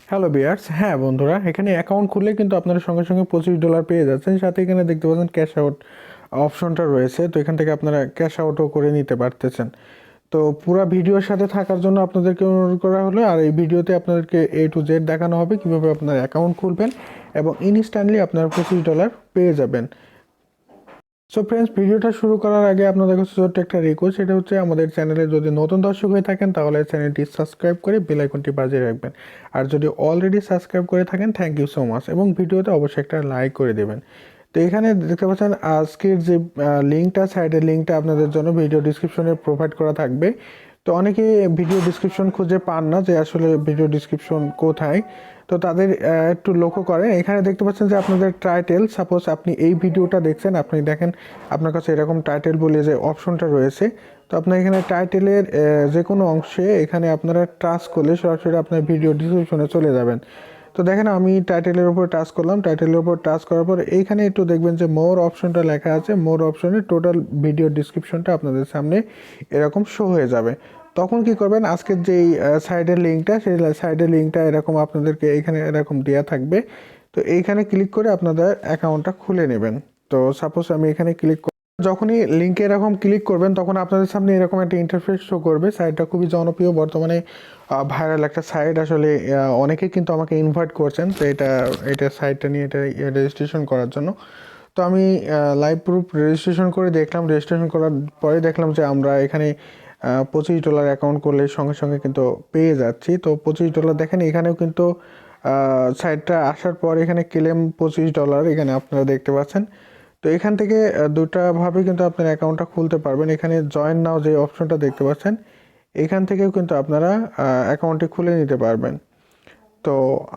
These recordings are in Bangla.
হ্যালো বিয়ার্স, হ্যাঁ বন্ধুরা, এখানে অ্যাকাউন্ট খুললে কিন্তু আপনারা সঙ্গে সঙ্গে $25 পেয়ে যাচ্ছেন। সাথে এখানে দেখতে পাচ্ছেন ক্যাশ আউট অপশনটা রয়েছে, তো এখান থেকে আপনারা ক্যাশ আউটও করে নিতে পারতেছেন। তো পুরো ভিডিওর সাথে থাকার জন্য আপনাদেরকে অনুরোধ করা হলো। আর এই ভিডিওতে আপনাদেরকে A to Z দেখানো হবে কীভাবে আপনার অ্যাকাউন্ট খুলবেন এবং ইনস্ট্যান্টলি আপনারা $25 পেয়ে যাবেন। সো ফ্রেন্ডস, ভিডিওটা শুরু করার আগে আপনাদের কাছে ছোট্ট একটা রিকোয়েস্ট, সেটা হচ্ছে আমাদের চ্যানেলে যদি নতুন দর্শক হয়ে থাকেন তাহলে চ্যানেলটি সাবস্ক্রাইব করে বেল আইকনটি বাজিয়ে রাখবেন। আর যদি অলরেডি সাবস্ক্রাইব করে থাকেন, থ্যাংক ইউ সো মাচ, এবং ভিডিওতে অবশ্যই একটা লাইক করে দেবেন। তো এখানে দেখতে পাচ্ছেন আজকের যে লিঙ্কটা, সাইডের লিঙ্কটা আপনাদের জন্য ভিডিও ডিসক্রিপশনে প্রোভাইড করা থাকবে। তো অনেকে ভিডিও ডিসক্রিপশন খুঁজে পান না যে আসলে ভিডিও ডিসক্রিপশন কোথায়, তো তাদের একটু লক্ষ্য করেন। এখানে দেখতে পাচ্ছেন যে আপনাদের টাইটেল, সাপোজ আপনি এই ভিডিওটা দেখছেন, আপনি দেখেন আপনার কাছে এরকম টাইটেল বলে যে অপশনটা রয়েছে। তো আপনার এখানে টাইটেলের যে কোনো অংশে এখানে আপনারা টাচ করলে সরাসরি আপনার ভিডিও ডিসক্রিপশনে চলে যাবেন। তো দেখেন আমি টাইটেলের উপর টাচ করলাম, টাইটেলের উপর টাচ করার পর এইখানে একটু দেখবেন যে মোর অপশনটা লেখা আছে। মোর অপশনে টোটাল ভিডিও ডিসক্রিপশনটা আপনাদের সামনে এরকম শো হয়ে যাবে। তখন কি করবেন, আজকের যেই সাইডের লিঙ্কটা, সেই সাইডের লিঙ্কটা এরকম আপনাদেরকে এখানে এরকম দেওয়া থাকবে। তো এইখানে ক্লিক করে আপনাদের অ্যাকাউন্টটা খুলে নেবেন। তো সাপোজ আমি এখানে ক্লিক, যখনই লিঙ্কে এরকম ক্লিক করবেন তখন আপনাদের সামনে এরকম একটা ইন্টারফেস শো করবে। সাইটটা খুবই জনপ্রিয়, বর্তমানে ভাইরাল একটা সাইট। আসলে অনেকেই কিন্তু আমাকে ইনভাইট করছেন তো এটা সাইটটা নিয়ে এটা রেজিস্ট্রেশন করার জন্য। তো আমি লাইভ প্রুফ রেজিস্ট্রেশন করে দেখলাম, রেজিস্ট্রেশন করার পরে দেখলাম যে আমরা এখানে $25 অ্যাকাউন্ট করলে সঙ্গে সঙ্গে কিন্তু পেয়ে যাচ্ছি। তো $25 দেখেন এখানেও কিন্তু সাইটটা আসার পর এখানে ক্লেম $25 এখানে আপনারা দেখতে পাচ্ছেন। তো এখান থেকে দুটাভাবে কিন্তু আপনার অ্যাকাউন্টটা খুলতে পারবেন। এখানে জয়েন নাও যে অপশনটা দেখতে পাচ্ছেন, এখান থেকেও কিন্তু আপনারা অ্যাকাউন্টটি খুলে নিতে পারবেন। তো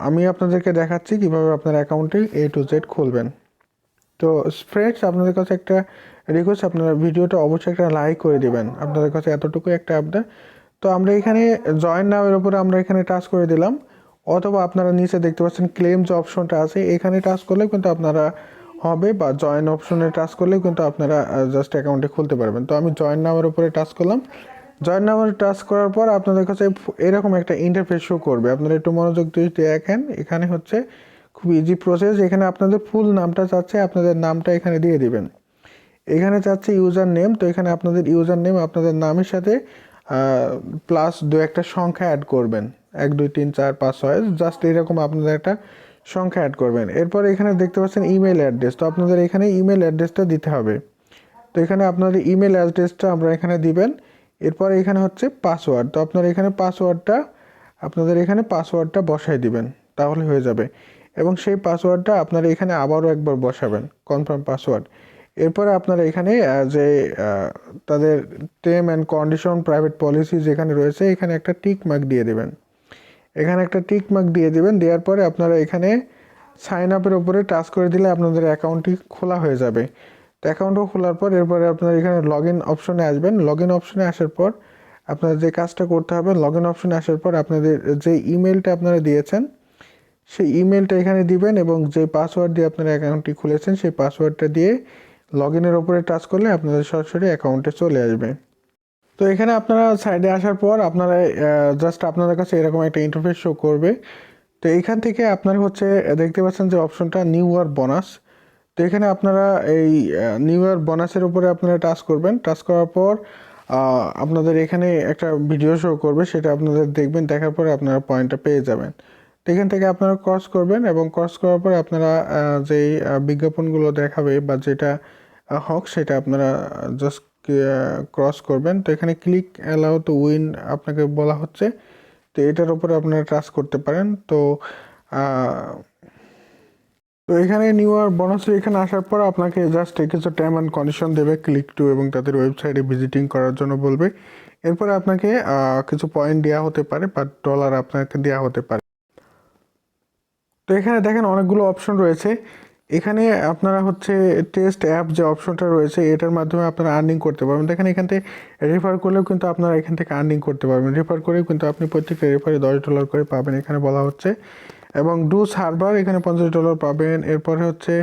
আমি আপনাদেরকে দেখাচ্ছি কিভাবে আপনার অ্যাকাউন্টটি A to Z খুলবেন। তো ফ্রেন্ডস, আপনাদের কাছে একটা রিকোয়েস্ট, আপনারা ভিডিওটা অবশ্যই একটা লাইক করে দিবেন। আপনাদের কাছে এতটুকু একটা আবদার। তো আমরা এখানে জয়েন নাও এর উপরে আমরা এখানে টাচ করে দিলাম, অথবা আপনারা নিচে দেখতে পাচ্ছেন ক্লেম যে অপশনটা আছে, এখানে টাচ করলে কিন্তু আপনারা হবে, বা জয়েন অপশনে টাচ করলেও কিন্তু আপনারা জাস্ট অ্যাকাউন্টে খুলতে পারবেন। তো আমি জয়েন নাওয়ের উপরে টাচ করলাম। জয়েন নাওয়ে টাচ করার পর আপনাদের কাছে এরকম একটা ইন্টারফেস শো করবে। আপনারা একটু মনোযোগ দিয়ে দেখেন, এখানে হচ্ছে খুব ইজি প্রসেস। এখানে আপনাদের ফুল নামটা চাচ্ছে, আপনাদের নামটা এখানে দিয়ে দিবেন। এখানে চাচ্ছে ইউজার নেম, তো এখানে আপনাদের ইউজার নেম আপনাদের নামের সাথে প্লাস দু একটা সংখ্যা অ্যাড করবেন, 1 2 3 4 5 6, জাস্ট এরকম আপনাদের একটা সংখ্যা অ্যাড করবেন। এরপর এখানে দেখতে পাচ্ছেন ইমেল অ্যাড্রেস, তো আপনাদের এখানে ইমেল অ্যাড্রেসটা দিতে হবে। তো এখানে আপনাদের ইমেল অ্যাড্রেসটা আমরা এখানে দিবেন। এরপর এখানে হচ্ছে পাসওয়ার্ড, তো আপনারা এখানে পাসওয়ার্ডটা বসাই দিবেন, তাহলে হয়ে যাবে। এবং সেই পাসওয়ার্ডটা আপনারা এখানে আবারও একবার বসাবেন, কনফার্ম পাসওয়ার্ড। এরপরে আপনারা এখানে যে তাদের term and condition, private policy যেখানে রয়েছে, এখানে একটা টিক মার্ক দিয়ে দেবেন। এখানে একটা টিক মার্ক দিয়ে দেবেন। দেওয়ার পরে আপনারা এখানে সাইন আপের উপরে টাচ করে দিলে আপনাদের অ্যাকাউন্টটি খোলা হয়ে যাবে। তো অ্যাকাউন্টও খোলার পর এরপরে আপনারা এখানে লগ ইন অপশনে আসবেন। লগ ইন অপশনে আসার পর আপনাদের যে কাজটা করতে হবে, লগ ইন অপশনে আসার পর আপনাদের যে ইমেলটা আপনারা দিয়েছেন সেই ইমেলটা এখানে দিবেন, এবং যে পাসওয়ার্ড দিয়ে আপনারা অ্যাকাউন্টটি খুলেছেন সেই পাসওয়ার্ডটা দিয়ে লগ ইনের ওপরে টাচ করলে আপনাদের সরাসরি অ্যাকাউন্টে চলে আসবে। তো এখানে আপনারা সাইডে আসার পর আপনারা জাস্ট আপনাদের কাছে এরকম একটা ইন্টারফেস শো করবে। তো এইখান থেকে আপনারা হচ্ছে দেখতে পাচ্ছেন যে অপশনটা নিউ ইয়ার বোনাস। তো এখানে আপনারা এই নিউ ইয়ার বোনাসের উপরে আপনারা টাচ করবেন। টাচ করার পর আপনাদের এখানে একটা ভিডিও শো করবে, সেটা আপনাদের দেখবেন, দেখার পরে আপনারা পয়েন্টটা পেয়ে যাবেন। তো এখান থেকে আপনারা ক্রস করবেন, এবং ক্রস করার পরে আপনারা যেই বিজ্ঞাপনগুলো দেখাবে বা যেটা হোক সেটা আপনারা জাস্ট ক্রস করবেন। তো এখানে ক্লিক অ্যালাউ টু উইন আপনাকে বলা হচ্ছে, তো এটার উপরে আপনারা টাচ করতে পারেন। তো এখানে নিউ ইয়ার বোনাসের এখানে আসার পর আপনাকে জাস্ট কিছু টার্ম অ্যান্ড কন্ডিশন দেবে, ক্লিক টু, এবং তাদের ওয়েবসাইটে ভিজিটিং করার জন্য বলবে। এরপরে আপনাকে কিছু পয়েন্ট দেওয়া হতে পারে বা ডলার আপনাকে দেওয়া হতে পারে। তো এখানে দেখেন অনেকগুলো অপশন রয়েছে। এখানে আপনারা হচ্ছে টেস্ট অ্যাপ যে অপশনটা রয়েছে, এটার মাধ্যমে আপনারা আর্নিং করতে পারবেন। দেখেন এখান থেকে রেফার করলেও কিন্তু আপনারা এখান থেকে আর্নিং করতে পারবেন। রেফার করেও কিন্তু আপনি প্রত্যেকটা রেফারে $10 করে পাবেন, এখানে বলা হচ্ছে। এবং ডু সার্ভার এখানে $50 পাবেন। এরপরে হচ্ছে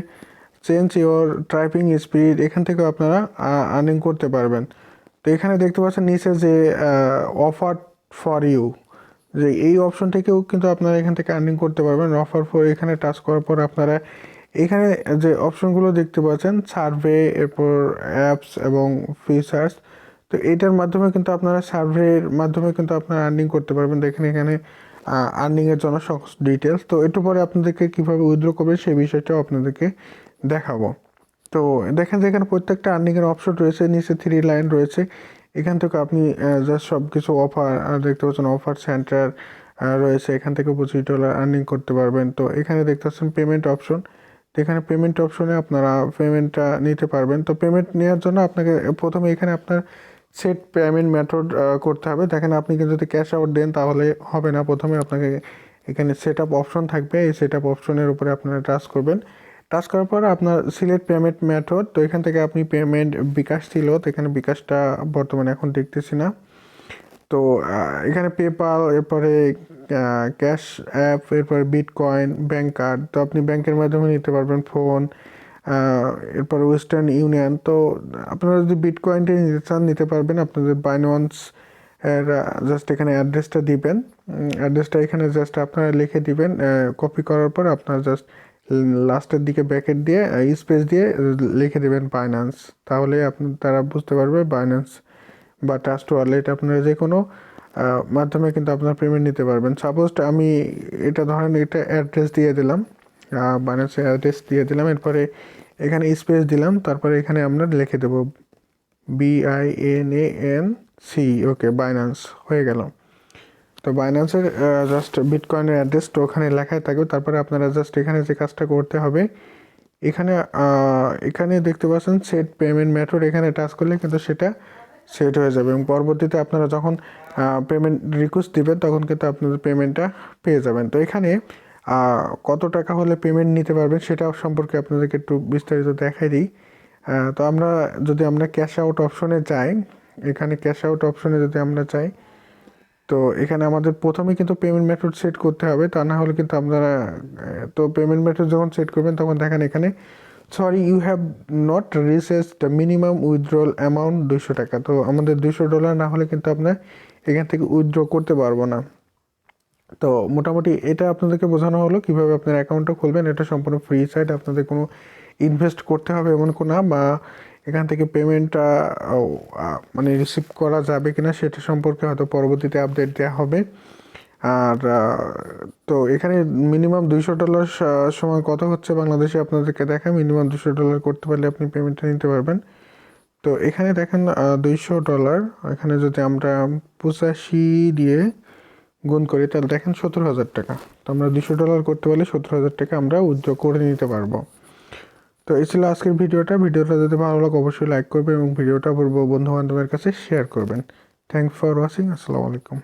চেঞ্জ ইওর টাইপিং স্পিড, এখান থেকেও আপনারা আর্নিং করতে পারবেন। তো এখানে দেখতে পাচ্ছেন নিচে যে অফার ফর ইউ, যে এই অপশন থেকেও কিন্তু আপনারা এখান থেকে আর্নিং করতে পারবেন। অফার ফর এখানে টাচ করার পর আপনারা এখানে যে অপশনগুলো দেখতে পাচ্ছেন সার্ভে, এরপর অ্যাপস এবং ফিচার্স, তো এইটার মাধ্যমে কিন্তু আপনারা সার্ভের মাধ্যমে কিন্তু আপনারা আর্নিং করতে পারবেন। দেখেন এখানে আর্নিংয়ের জন্য সমস্ত ডিটেলস। তো একটু পরে আপনাদেরকে কীভাবে উইথড্র করবেন সেই বিষয়টাও আপনাদেরকে দেখাবো। তো দেখেন যে এখানে প্রত্যেকটা আর্নিংয়ের অপশন রয়েছে, নিচে 3 লাইন রয়েছে। এখান থেকে আপনি জাস্ট সব কিছু অফার দেখতে পাচ্ছেন, অফার সেন্টার রয়েছে, এখান থেকে $25 আর্নিং করতে পারবেন। তো এখানে দেখতে পাচ্ছেন পেমেন্ট অপশন, তো এখানে পেমেন্ট অপশনে আপনারা পেমেন্টটা নিতে পারবেন। তো পেমেন্ট নেওয়ার জন্য আপনাকে প্রথমে এখানে আপনার সেট পেমেন্ট মেথড করতে হবে। দেখেন আপনি কিন্তু যদি ক্যাশ আউট দেন তাহলে হবে না, প্রথমে আপনাকে এখানে সেট আপ অপশন থাকবে, এই সেট আপ অপশনের উপরে আপনারা টাচ করবেন। টাচ করার পর আপনার সিলেক্ট পেমেন্ট মেথড, তো এখান থেকে আপনি পেমেন্ট বিকাশ ছিল, তো এখানে বিকাশটা বর্তমানে এখন দেখতেছি না। তো এখানে পেপাল, এরপরে ক্যাশ অ্যাপ, এরপরে বিটকয়েন, ব্যাঙ্ক কার্ড, তো আপনি ব্যাংকের মাধ্যমে নিতে পারবেন, ফোন, এরপরে ওয়েস্টার্ন ইউনিয়ন। তো আপনারা যদি বিটকয়েনটা নিতে চান নিতে পারবেন। আপনাদের বাইন্যান্স এর জাস্ট এখানে অ্যাড্রেসটা দিবেন, অ্যাড্রেসটা এখানে জাস্ট আপনারা লিখে দিবেন। কপি করার পর আপনার জাস্ট লাস্টের দিকে ব্র্যাকেট দিয়ে স্পেস দিয়ে লিখে দেবেন বাইন্যান্স, তাহলে তারা বুঝতে পারবে বাইন্যান্স বা ট্রাস্ট ওয়ালেট। আপনারা যে কোনো মাধ্যমে কিন্তু আপনার পেমেন্ট নিতে পারবেন। সাপোজ আমি এটা ধরেন এটা অ্যাড্রেস দিয়ে দিলাম, বাইন্যান্সের অ্যাড্রেস দিয়ে দিলাম, এরপরে এখানে স্পেস দিলাম, তারপরে এখানে আমরা লিখে দেবো BINANC, ওকে, বাইন্যান্স হয়ে গেল। তো বাইন্যান্সের জাস্ট বিটকয়েনের অ্যাড্রেস তো ওখানে লেখাই থাকবে। তারপরে আপনারা জাস্ট এখানে যে কাজটা করতে হবে, এখানে এখানে দেখতে পাচ্ছেন সেট পেমেন্ট মেথড, এখানে টাচ করলে কিন্তু সেটা সেট হয়ে যাবে এবং পরবর্তীতে আপনারা যখন পেমেন্ট রিকোয়েস্ট দিবেন তখন কিন্তু আপনাদের পেমেন্টটা পেয়ে যাবেন। তো এখানে কত টাকা হলে পেমেন্ট নিতে পারবেন সেটা সম্পর্কে আপনাদেরকে একটু বিস্তারিত দেখাই দিই। তো আমরা ক্যাশ আউট অপশনে যাই, এখানে ক্যাশ আউট অপশনে যদি আমরা চাই, তো এখানে আমাদের প্রথমে কিন্তু পেমেন্ট মেথড সেট করতে হবে, তা না হলে কিন্তু আপনারা তো পেমেন্ট মেথড যখন সেট করবেন তখন দেখেন এখানে sorry you have not reaches the minimum withdrawal amount $200। তো আমাদের $200 না হলে কিন্তু আপনার এখান থেকে উইথড্র করতে পারবো না। তো মোটামুটি এটা আপনাদেরকে বোঝানো হলো কীভাবে আপনার অ্যাকাউন্টটা খুলবেন। এটা সম্পূর্ণ ফ্রি সাইট, আপনাদের কোনো ইনভেস্ট করতে হবে এমন কোনো না, বা এখান থেকে পেমেন্টটা মানে রিসিভ করা যাবে কিনা সেটা সম্পর্কে হয়তো পরবর্তীতে আপডেট দেওয়া হবে। আর তো এখানে মিনিমাম $200 সময় কত হচ্ছে বাংলাদেশে আপনাদেরকে দেখায়। মিনিমাম $200 করতে পারলে আপনি পেমেন্টটা নিতে পারবেন। তো এখানে দেখেন $200, এখানে যদি আমরা 85 দিয়ে গুণ করি তাহলে দেখেন $17,000। তো আমরা $200 করতে পারলে $17,000 আমরা উইথড্র করে নিতে পারবো। তো এই ছিল আজকের ভিডিওটা যদি ভালো লাগে অবশ্যই লাইক করবেন এবং ভিডিওটা বন্ধু বান্ধবের কাছে শেয়ার করবেন। Thanks for watching. আসসালামু আলাইকুম।